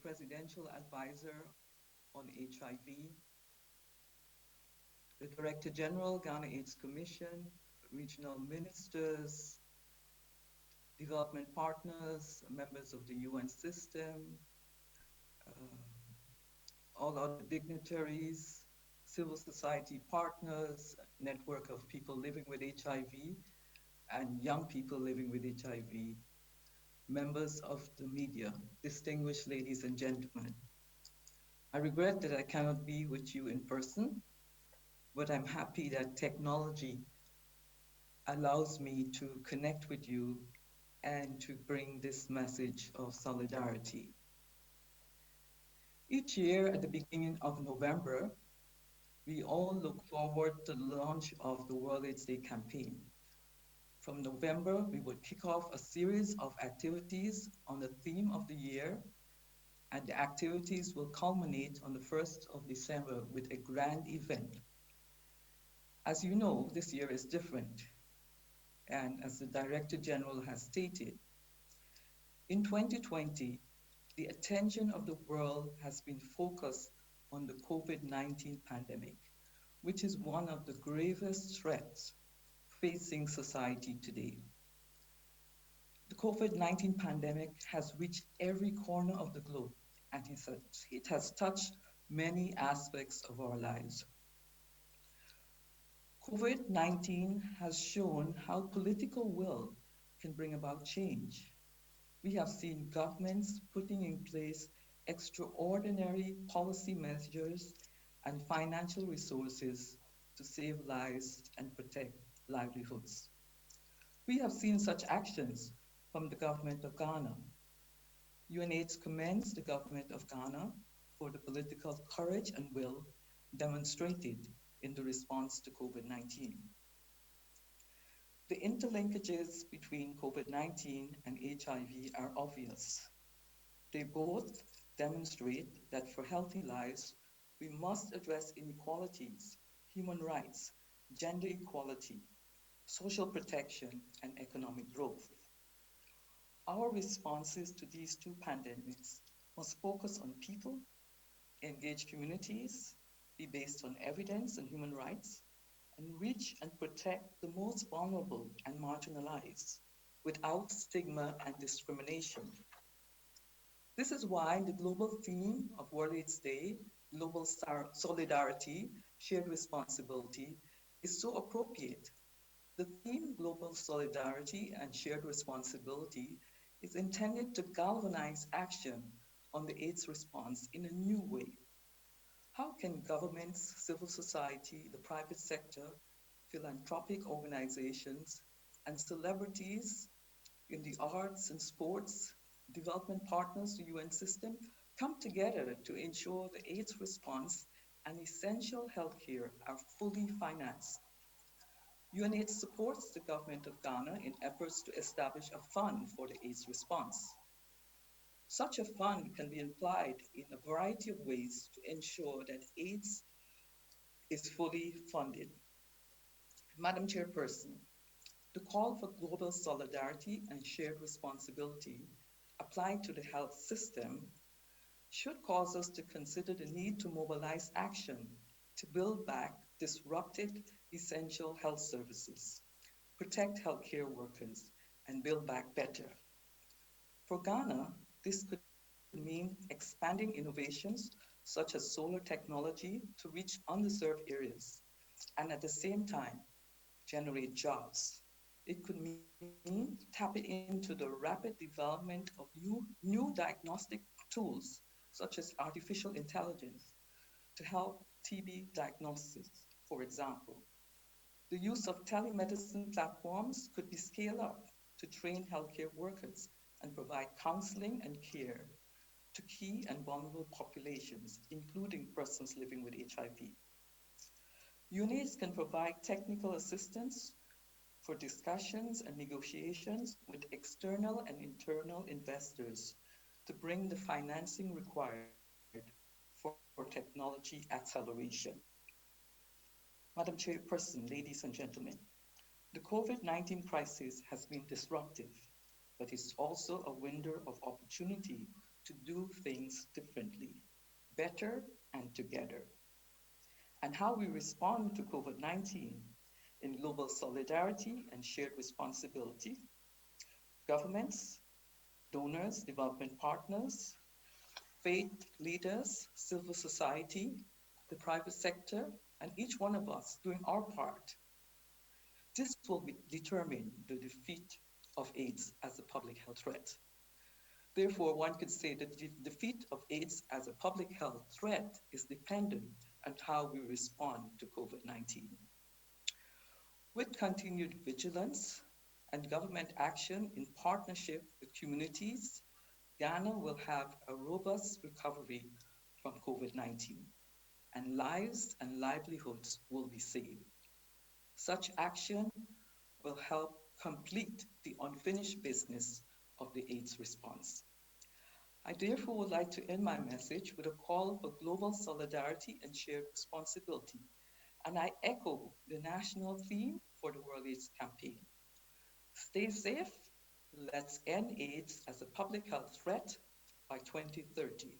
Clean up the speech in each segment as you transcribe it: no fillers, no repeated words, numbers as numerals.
Presidential Advisor on HIV, the Director General, Ghana AIDS Commission, regional ministers, development partners, members of the UN system, uh, all other dignitaries, civil society partners, network of people living with HIV, and young people living with HIV, members of the media, distinguished ladies and gentlemen. I regret that I cannot be with you in person, but I'm happy that technology allows me to connect with you and to bring this message of solidarity. Each year at the beginning of November, we all look forward to the launch of the World AIDS Day campaign. From November, we would kick off a series of activities on the theme of the year, and the activities will culminate on the 1st of December with a grand event. As you know, this year is different, and as the Director General has stated, in 2020, the attention of the world has been focused on the COVID-19 pandemic, which is one of the gravest threats facing society today. The COVID-19 pandemic has reached every corner of the globe, and it has touched many aspects of our lives. COVID-19 has shown how political will can bring about change. We have seen governments putting in place extraordinary policy measures and financial resources to save lives and protect livelihoods. We have seen such actions from the government of Ghana. UNAIDS commends the government of Ghana for the political courage and will demonstrated in the response to COVID-19. The interlinkages between COVID-19 and HIV are obvious. They both demonstrate that for healthy lives, we must address inequalities, human rights, gender equality, social protection, and economic growth. Our responses to these two pandemics must focus on people, engage communities, be based on evidence and human rights, and reach and protect the most vulnerable and marginalized without stigma and discrimination. This is why the global theme of World AIDS Day, global solidarity, shared responsibility, is so appropriate. The theme, global solidarity and shared responsibility, is intended to galvanize action on the AIDS response in a new way. How can governments, civil society, the private sector, philanthropic organizations, and celebrities in the arts and sports, development partners, the UN system, come together to ensure the AIDS response and essential healthcare are fully financed? UNAIDS supports the government of Ghana in efforts to establish a fund for the AIDS response. Such a fund can be applied in a variety of ways to ensure that AIDS is fully funded. Madam Chairperson, the call for global solidarity and shared responsibility applied to the health system should cause us to consider the need to mobilize action to build back disrupted essential health services, protect healthcare workers, and build back better. For Ghana, this could mean expanding innovations such as solar technology to reach underserved areas and at the same time generate jobs. It could mean tapping into the rapid development of new diagnostic tools such as artificial intelligence to help TB diagnosis, for example. The use of telemedicine platforms could be scaled up to train healthcare workers and provide counseling and care to key and vulnerable populations, including persons living with HIV. UNAIDS can provide technical assistance for discussions and negotiations with external and internal investors to bring the financing required for technology acceleration. Madam Chairperson, ladies and gentlemen, the COVID-19 crisis has been disruptive, but it's also a window of opportunity to do things differently, better, and together. And how we respond to COVID 19 in global solidarity and shared responsibility, governments, donors, development partners, faith leaders, civil society, the private sector, and each one of us doing our part. This will determine the defeat of AIDS as a public health threat. Therefore, one could say that the defeat of AIDS as a public health threat is dependent on how we respond to COVID 19. With continued vigilance and government action in partnership with communities, Ghana will have a robust recovery from COVID 19, and lives and livelihoods will be saved. Such action will help complete the unfinished business of the AIDS response. I therefore would like to end my message with a call for global solidarity and shared responsibility, and I echo the national theme for the World AIDS campaign. Stay safe, let's end AIDS as a public health threat by 2030.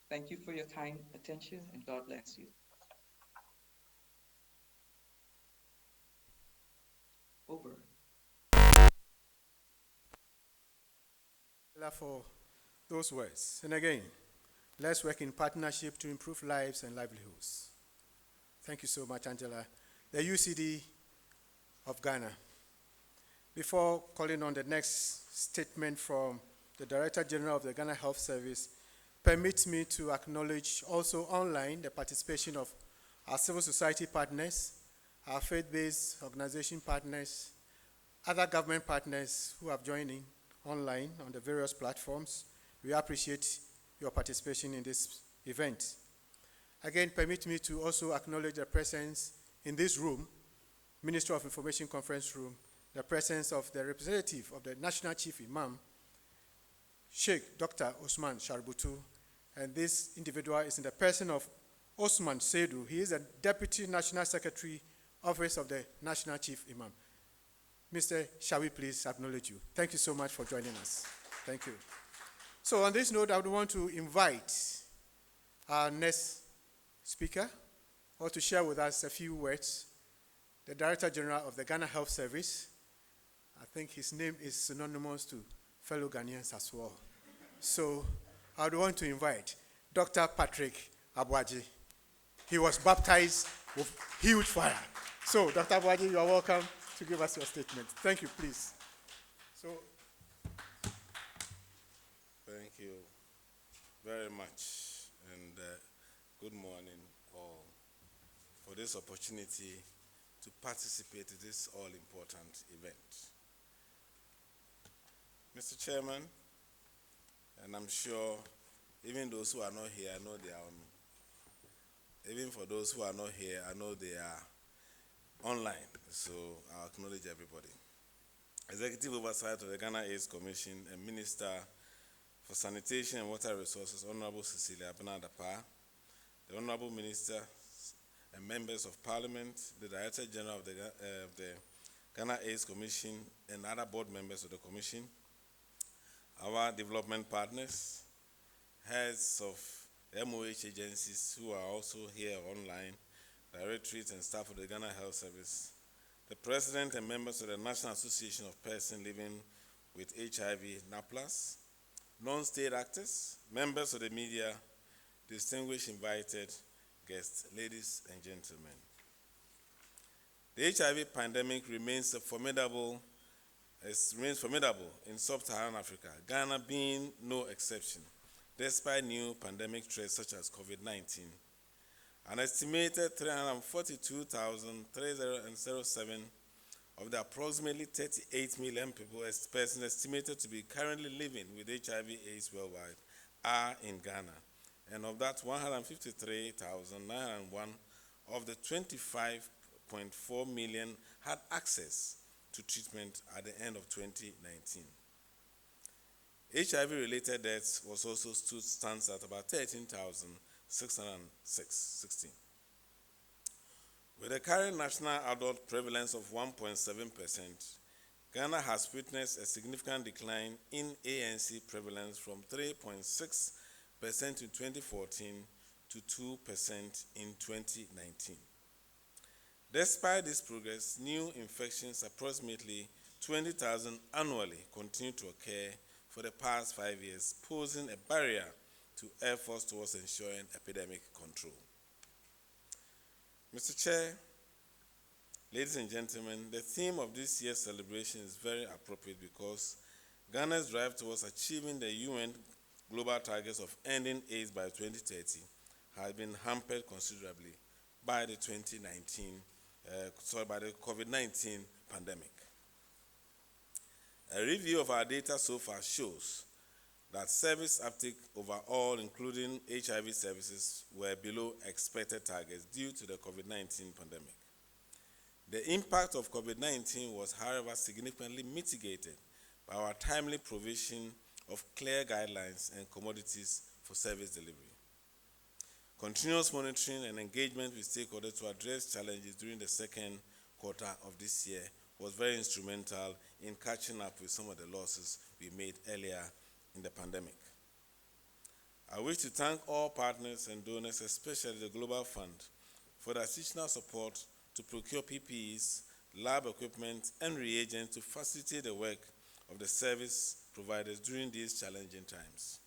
Thank you for your kind attention and God bless you. Over. For those words. And again, let's work in partnership to improve lives and livelihoods. Thank you so much, Angela. The UCD of Ghana. Before calling on the next statement from the Director General of the Ghana Health Service, permit me to acknowledge also online the participation of our civil society partners, our faith-based organization partners, other government partners who have joined in online on the various platforms. We appreciate your participation in this event. Again, permit me to also acknowledge the presence in this room, Minister of Information Conference Room, the presence of the representative of the National Chief Imam, Sheikh Dr. Osman Sharbutu, and this individual is in the person of Osman Seydou. He is the Deputy National Secretary, Office of the National Chief Imam. Mr. Shall we please acknowledge you? Thank you so much for joining us. Thank you. So on this note, I would want to invite our next speaker, or to share with us a few words, the Director General of the Ghana Health Service. I think his name is synonymous to fellow Ghanaians as well. So I would want to invite Dr. Patrick Abwaji. He was baptized with huge fire. So Dr. Abwaji, you are welcome to give us your statement. Thank you, please. So, thank you very much, and good morning all, for this opportunity to participate in this all-important event. Mr. Chairman, and I'm sure even those who are not here, I know they are on, even for those who are not here, I know they are online, so I'll acknowledge everybody. Executive Oversight of the Ghana AIDS Commission and Minister for Sanitation and Water Resources, Honorable Cecilia Abinadapa, the Honorable Minister and members of Parliament, the Director General of the Ghana AIDS Commission and other board members of the Commission, our development partners, heads of MOH agencies who are also here online, directorates and staff of the Ghana Health Service, the President and members of the National Association of Persons Living with HIV, NAPLAS, non-state actors, members of the media, distinguished invited guests, ladies and gentlemen. The HIV pandemic remains formidable in sub-Saharan Africa, Ghana being no exception, despite new pandemic threats such as COVID-19. An estimated 342,307 of the approximately 38 million persons estimated to be currently living with HIV/AIDS worldwide are in Ghana, and of that 153,901 of the 25.4 million had access to treatment at the end of 2019. HIV-related deaths stands at about 13,616. With a current national adult prevalence of 1.7%, Ghana has witnessed a significant decline in ANC prevalence from 3.6% in 2014 to 2% in 2019. Despite this progress, new infections, approximately 20,000 annually, continue to occur for the past 5 years, posing a barrier to efforts towards ensuring epidemic control. Mr. Chair, ladies and gentlemen, the theme of this year's celebration is very appropriate because Ghana's drive towards achieving the UN global targets of ending AIDS by 2030 has been hampered considerably by the COVID-19 pandemic. A review of our data so far shows that service uptake overall, including HIV services, were below expected targets due to the COVID-19 pandemic. The impact of COVID-19 was, however, significantly mitigated by our timely provision of clear guidelines and commodities for service delivery. Continuous monitoring and engagement with stakeholders to address challenges during the second quarter of this year was very instrumental in catching up with some of the losses we made earlier in the pandemic. I wish to thank all partners and donors, especially the Global Fund, for the additional support to procure PPEs, lab equipment, and reagents to facilitate the work of the service providers during these challenging times.